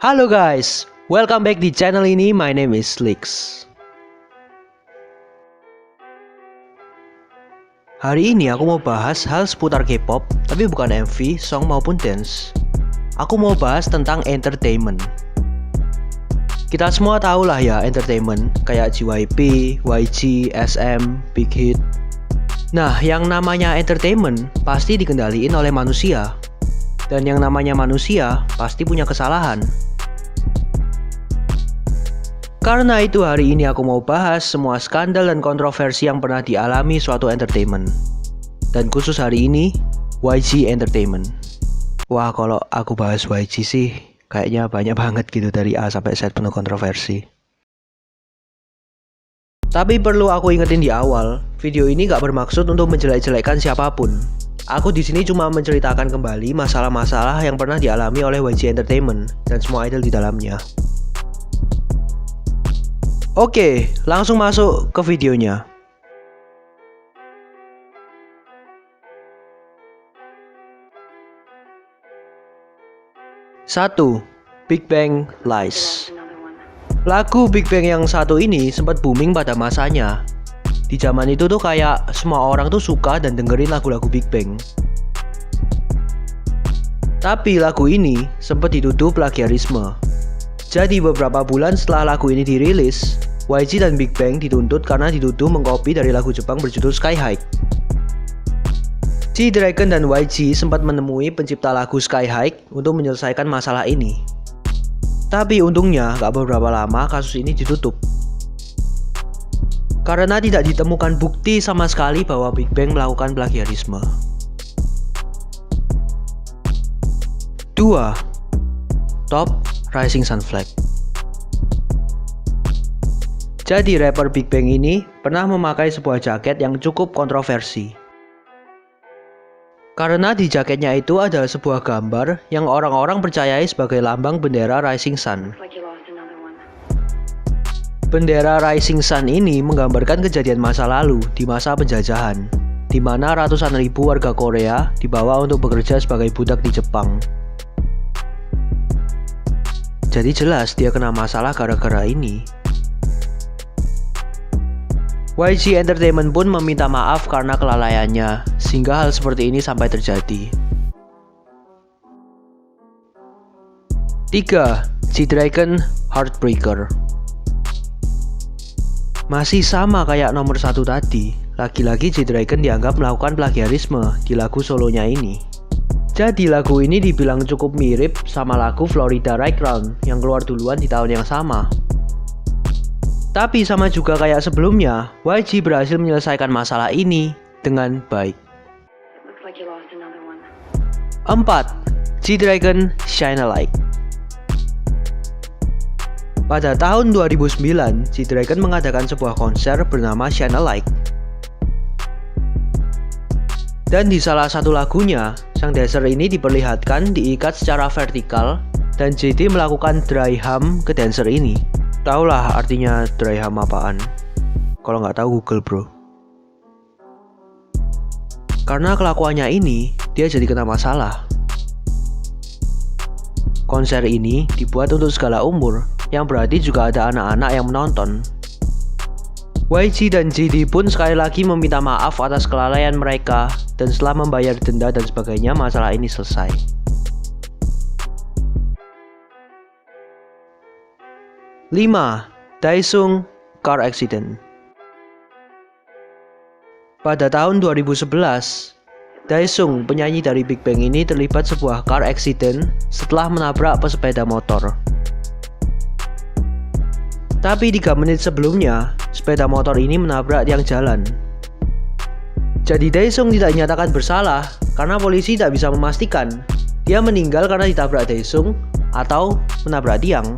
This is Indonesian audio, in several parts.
Halo guys, welcome back di channel ini. My name is Lix. Hari ini aku mau bahas hal seputar K-pop, tapi bukan MV, song maupun dance. Aku mau bahas tentang entertainment. Kita semua tahu lah ya entertainment, kayak JYP, YG, SM, Big Hit. Nah, yang namanya entertainment pasti dikendaliin oleh manusia. Dan yang namanya manusia pasti punya kesalahan. Karena itu hari ini aku mau bahas semua skandal dan kontroversi yang pernah dialami suatu entertainment. Dan khusus hari ini, YG Entertainment. Wah, kalau aku bahas YG sih kayaknya banyak banget gitu dari A sampai Z penuh kontroversi. Tapi perlu aku ingetin di awal, video ini gak bermaksud untuk menjelek-jelekkan siapapun. Aku di sini cuma menceritakan kembali masalah-masalah yang pernah dialami oleh YG Entertainment dan semua idol di dalamnya. Oke, langsung masuk ke videonya. Satu, Big Bang Lies. Lagu Big Bang yang satu ini sempat booming pada masanya. Di zaman itu tuh kayak semua orang tuh suka dan dengerin lagu-lagu Big Bang. Tapi lagu ini sempat dituduh plagiarisme. Jadi beberapa bulan setelah lagu ini dirilis, YG dan Big Bang dituntut karena dituduh mengkopi dari lagu Jepang berjudul Sky High. G-Dragon dan YG sempat menemui pencipta lagu Sky High untuk menyelesaikan masalah ini. Tapi untungnya gak beberapa lama kasus ini ditutup. Karena tidak ditemukan bukti sama sekali bahwa Big Bang melakukan plagiarisme. 2. Top Rising Sun Flag. Jadi rapper Big Bang ini pernah memakai sebuah jaket yang cukup kontroversi. Karena di jaketnya itu ada sebuah gambar yang orang-orang percayai sebagai lambang bendera Rising Sun. Bendera Rising Sun ini menggambarkan kejadian masa lalu di masa penjajahan, di mana ratusan ribu warga Korea dibawa untuk bekerja sebagai budak di Jepang. Jadi jelas dia kena masalah gara-gara ini. YG Entertainment pun meminta maaf karena kelalaiannya, sehingga hal seperti ini sampai terjadi. 3. G-Dragon Heartbreaker. Masih sama kayak nomor 1 tadi, lagi-lagi G-Dragon dianggap melakukan plagiarisme di lagu solonya ini. Jadi lagu ini dibilang cukup mirip sama lagu Florida Right Round yang keluar duluan di tahun yang sama. Tapi sama juga kayak sebelumnya, YG berhasil menyelesaikan masalah ini dengan baik. 4. G-Dragon Shine a Light. Pada tahun 2009, G-Dragon mengadakan sebuah konser bernama Shine a Light. Dan di salah satu lagunya, sang dancer ini diperlihatkan diikat secara vertikal dan JD melakukan dry hump ke dancer ini. Taulah artinya dry hump apaan? Kalau nggak tahu Google bro. Karena kelakuannya ini, dia jadi kena masalah. Konser ini dibuat untuk segala umur, yang berarti juga ada anak-anak yang menonton. YG dan JD pun sekali lagi meminta maaf atas kelalaian mereka, dan setelah membayar denda dan sebagainya, masalah ini selesai. 5. Daesung Car Accident. Pada tahun 2011, Daesung, penyanyi dari Big Bang ini terlibat sebuah car accident setelah menabrak pesepeda motor. Tapi 3 menit sebelumnya, sepeda motor ini menabrak tiang jalan. Jadi Daesung tidak dinyatakan bersalah karena polisi tidak bisa memastikan dia meninggal karena ditabrak Daesung atau menabrak tiang.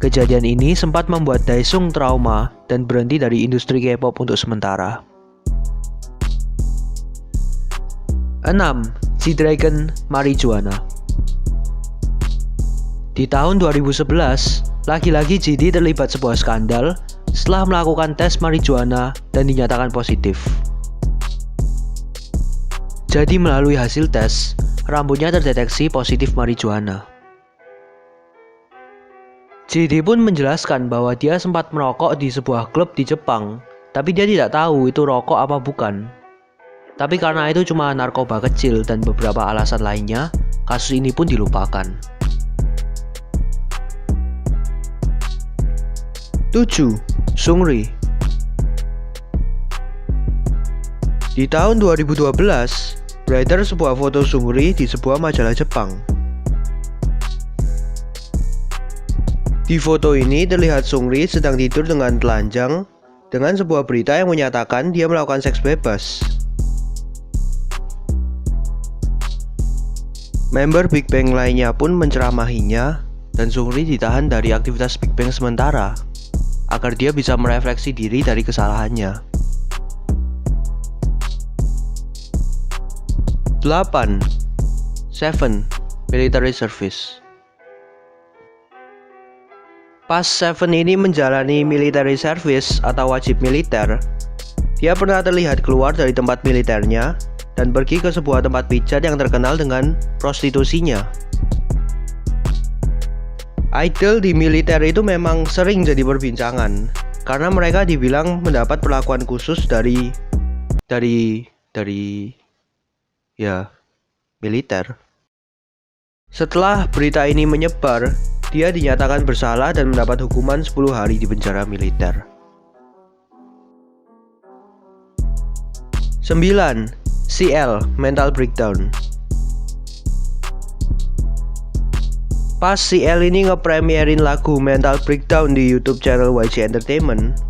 Kejadian ini sempat membuat Daesung trauma dan berhenti dari industri K-pop untuk sementara. 6. G-Dragon Marijuana. Di tahun 2011, lagi-lagi JD terlibat sebuah skandal setelah melakukan tes marijuana dan dinyatakan positif. Jadi melalui hasil tes, rambutnya terdeteksi positif marijuana. JD pun menjelaskan bahwa dia sempat merokok di sebuah klub di Jepang, tapi dia tidak tahu itu rokok apa bukan. Tapi karena itu cuma narkoba kecil dan beberapa alasan lainnya, kasus ini pun dilupakan. 7. Seungri. Di tahun 2012, beredar sebuah foto Seungri di sebuah majalah Jepang. Di foto ini terlihat Seungri sedang tidur dengan telanjang dengan sebuah berita yang menyatakan dia melakukan seks bebas. Member Big Bang lainnya pun menceramahinya dan Seungri ditahan dari aktivitas Big Bang sementara agar dia bisa merefleksi diri dari kesalahannya. 8. Seven. Military Service. Pas Seven ini menjalani military service atau wajib militer, dia pernah terlihat keluar dari tempat militernya dan pergi ke sebuah tempat pijat yang terkenal dengan prostitusinya. Idol di militer itu memang sering jadi perbincangan karena mereka dibilang mendapat perlakuan khusus dari militer. Setelah berita ini menyebar, dia dinyatakan bersalah dan mendapat hukuman 10 hari di penjara militer. 9. CL. Mental Breakdown. Pas CL ini ngepremierin lagu Mental Breakdown di YouTube channel YG Entertainment,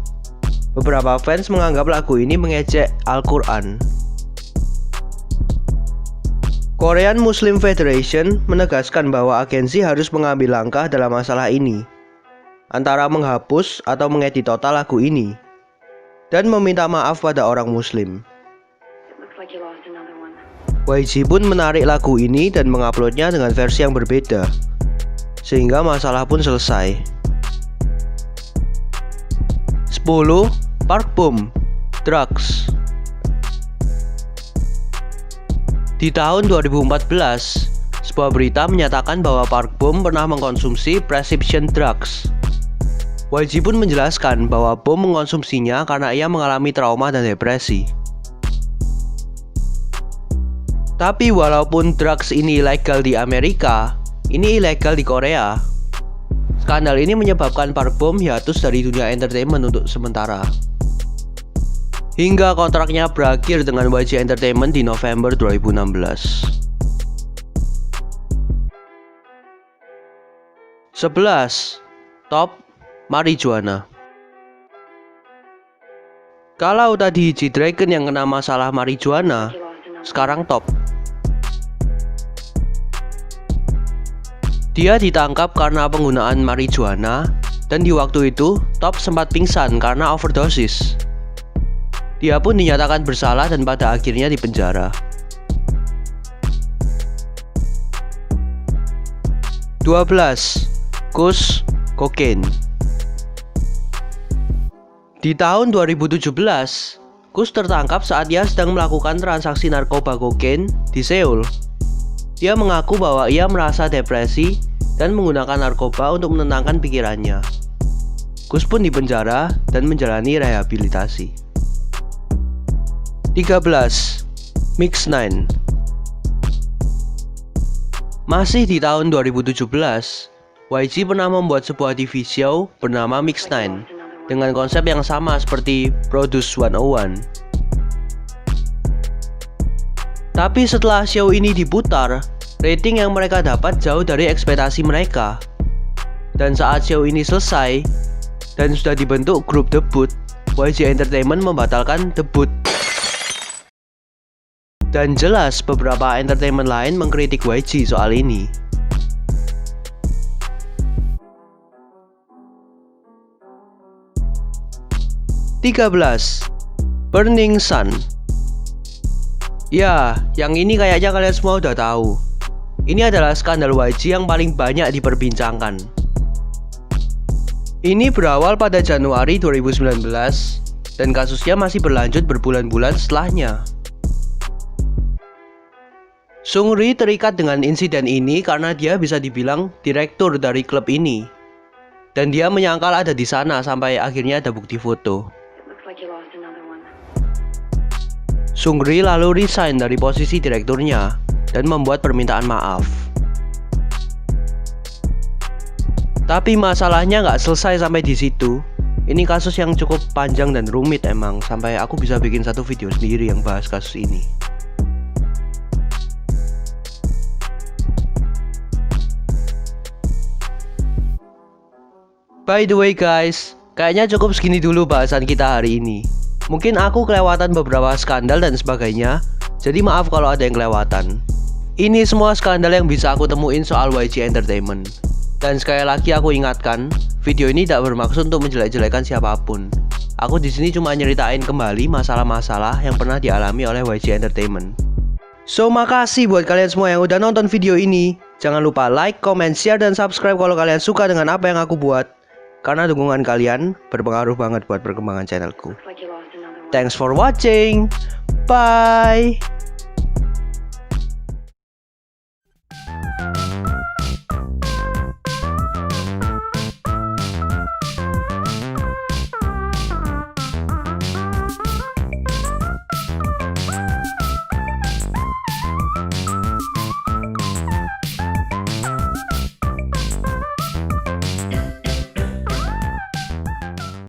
beberapa fans menganggap lagu ini mengejek Al-Quran. Korean Muslim Federation menegaskan bahwa agensi harus mengambil langkah dalam masalah ini, antara menghapus atau mengedit total lagu ini, dan meminta maaf pada orang Muslim. YG pun menarik lagu ini dan menguploadnya dengan versi yang berbeda, sehingga masalah pun selesai. 10. Park Bom. Drugs. Di tahun 2014, sebuah berita menyatakan bahwa Park Bom pernah mengkonsumsi prescription drugs. YG pun menjelaskan bahwa Bom mengkonsumsinya karena ia mengalami trauma dan depresi. Tapi walaupun drugs ini ilegal di Amerika, ini ilegal di Korea. Skandal ini menyebabkan Park Bom hiatus dari dunia entertainment untuk sementara, hingga kontraknya berakhir dengan YG Entertainment di November 2016. 11. Top. Marijuana. Kalau tadi G-Dragon yang kena masalah marijuana, sekarang Top. Dia ditangkap karena penggunaan marijuana, dan di waktu itu Top sempat pingsan karena overdosis. Dia pun dinyatakan bersalah dan pada akhirnya dipenjara. 12. Kush Kokain. Di tahun 2017, Kush tertangkap saat ia sedang melakukan transaksi narkoba kokain di Seoul. Dia mengaku bahwa ia merasa depresi dan menggunakan narkoba untuk menenangkan pikirannya. Kush pun dipenjara dan menjalani rehabilitasi. 13. Mix 9. Masih di tahun 2017, YG pernah membuat sebuah TV show bernama Mix 9 dengan konsep yang sama seperti Produce 101. Tapi setelah show ini diputar, rating yang mereka dapat jauh dari ekspektasi mereka. Dan saat show ini selesai dan sudah dibentuk grup debut, YG Entertainment membatalkan debut. Dan jelas beberapa entertainment lain mengkritik YG soal ini. 13. Burning Sun. Ya, yang ini kayaknya kalian semua udah tahu. Ini adalah skandal YG yang paling banyak diperbincangkan. Ini berawal pada Januari 2019 dan kasusnya masih berlanjut berbulan-bulan setelahnya. Seungri terikat dengan insiden ini karena dia bisa dibilang direktur dari klub ini. Dan dia menyangkal ada di sana sampai akhirnya ada bukti foto. Seungri lalu resign dari posisi direkturnya dan membuat permintaan maaf. Tapi masalahnya nggak selesai sampai di situ. Ini kasus yang cukup panjang dan rumit emang, sampai aku bisa bikin satu video sendiri yang bahas kasus ini. By the way guys, kayaknya cukup segini dulu bahasan kita hari ini. Mungkin aku kelewatan beberapa skandal dan sebagainya, jadi maaf kalau ada yang kelewatan. Ini semua skandal yang bisa aku temuin soal YG Entertainment. Dan sekali lagi aku ingatkan, video ini tidak bermaksud untuk menjelek-jelekan siapapun. Aku di sini cuma nyeritain kembali masalah-masalah yang pernah dialami oleh YG Entertainment. So, makasih buat kalian semua yang udah nonton video ini. Jangan lupa like, comment, share, dan subscribe kalau kalian suka dengan apa yang aku buat. Karena dukungan kalian berpengaruh banget buat perkembangan channelku. Thanks for watching. Bye.